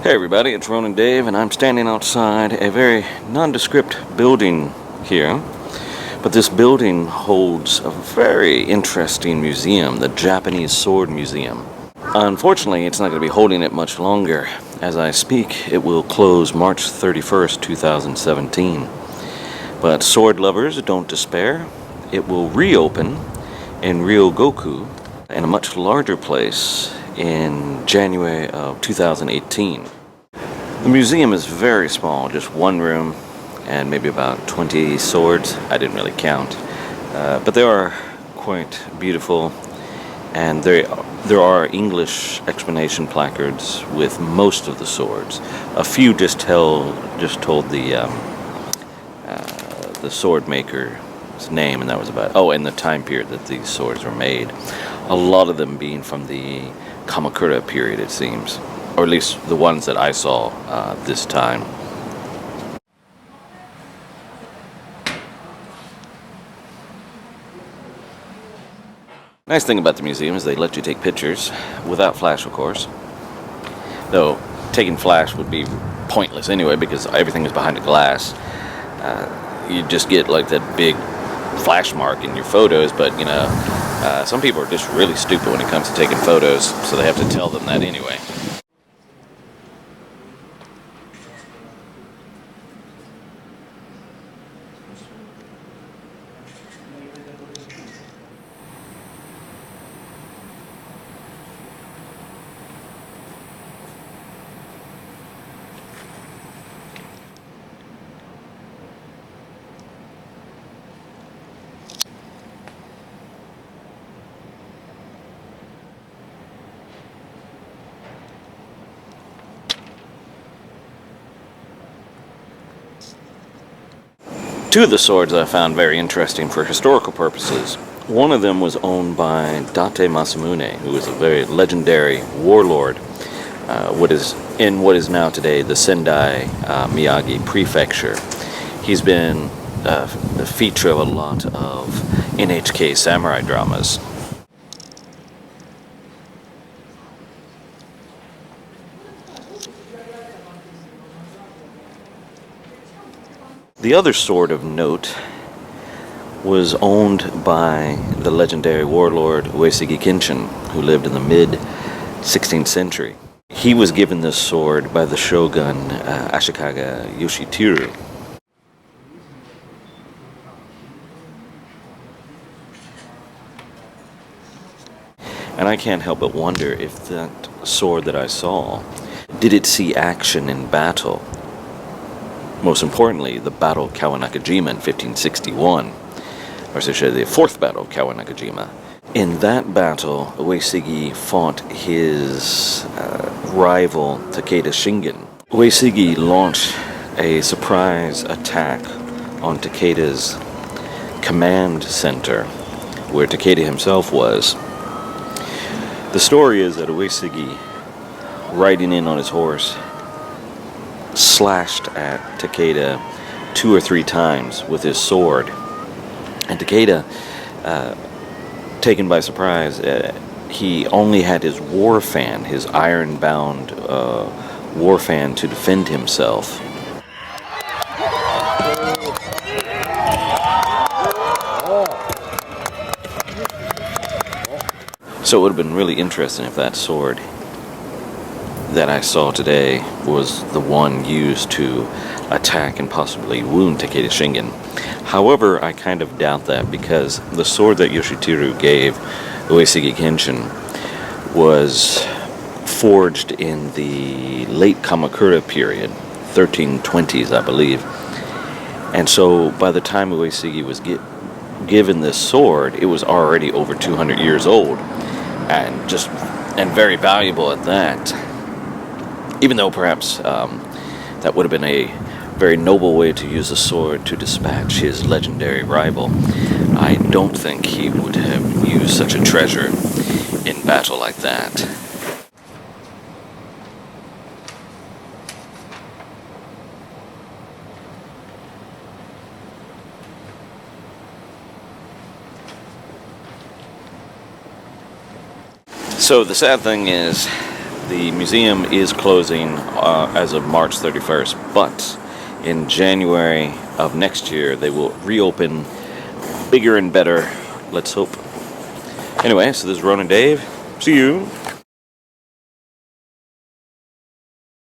Hey everybody, it's Ronan Dave, and I'm standing outside a very nondescript building here. But this building holds a very interesting museum, the Japanese Sword Museum. Unfortunately, it's not going to be holding it much longer. As I speak, it will close March 31st, 2017. But sword lovers, don't despair. It will reopen in Ryogoku in a much larger place in January of 2018. The museum is very small, just one room and maybe about 20 swords. I didn't really count, but they are quite beautiful, and there are English explanation placards with most of the swords. A few just told the sword maker's name, and that was about. Oh, and the time period that these swords were made. A lot of them being from the Kamakura period, it seems. Or at least the ones that I saw this time. Nice thing about the museum is they let you take pictures without flash, of course. Though taking flash would be pointless anyway because everything is behind the glass. You just get like that big flash mark in your photos, but you know, some people are just really stupid when it comes to taking photos, so they have to tell them that anyway. Two of the swords I found very interesting for historical purposes. One of them was owned by Date Masamune, who was a very legendary warlord, what is now today the Sendai Miyagi Prefecture. He's been the feature of a lot of NHK samurai dramas. The other sword of note was owned by the legendary warlord Uesugi Kenshin, who lived in the mid-16th century. He was given this sword by the shogun Ashikaga Yoshiteru. And I can't help but wonder if that sword that I saw, did it see action in battle? Most importantly, the Battle of Kawanakajima in 1561, or actually the fourth Battle of Kawanakajima. In that battle, Uesugi fought his rival Takeda Shingen. Uesugi launched a surprise attack on Takeda's command center, where Takeda himself was. The story is that Uesugi, riding in on his horse, slashed at Takeda 2 or 3 times with his sword, and Takeda, taken by surprise, he only had his war fan, his iron-bound war fan, to defend himself. So it would have been really interesting if that sword that I saw today was the one used to attack and possibly wound Takeda Shingen. However, I kind of doubt that, because the sword that Yoshiteru gave Uesugi Kenshin was forged in the late Kamakura period, 1320s I believe. And so by the time Uesugi was given this sword, it was already over 200 years old, and very valuable at that. Even though perhaps that would have been a very noble way to use a sword to dispatch his legendary rival, I don't think he would have used such a treasure in battle like that. So the sad thing is, the museum is closing as of March 31st, but in January of next year they will reopen bigger and better. Let's hope. Anyway, so this is Ron and Dave. See you.